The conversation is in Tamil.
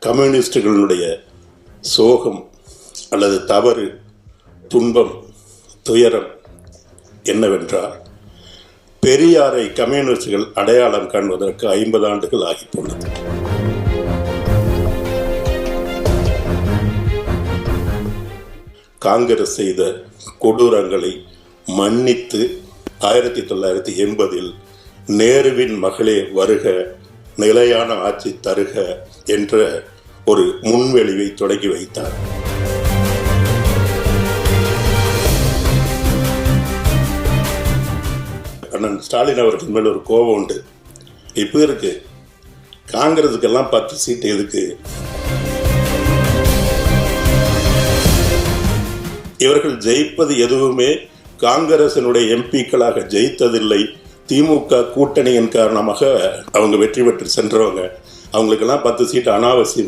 கம்யூனிஸ்டுகளுடைய சோகம் அல்லது தவறு, துன்பம், துயரம் என்னவென்றால், பெரியாரை கம்யூனிஸ்டுகள் அடையாளம் காண்பதற்கு 50 ஆண்டுகள் ஆகிப்போனது. காங்கிரஸ் செய்த கொடூரங்களை மன்னித்து 1980 நேருவின் மகளே வருக, நிலையான ஆட்சி தருக என்ற ஒரு முன்வெளிவை தொடங்கி வைத்தார். அண்ணன் ஸ்டாலின் அவர்கள் மேல் ஒரு கோபம் உண்டு. இப்போ இருக்கு, காங்கிரஸுக்கெல்லாம் 10 சீட்டு எதுக்கு? இவர்கள் ஜெயிப்பது எதுவுமே காங்கிரசினுடைய எம்பிக்களாக ஜெயித்ததில்லை. திமுக கூட்டணியின் காரணமாக அவங்க வெற்றி பெற்று சென்றவங்க. அவங்களுக்கெல்லாம் 10 சீட்டு அனாவசியம்.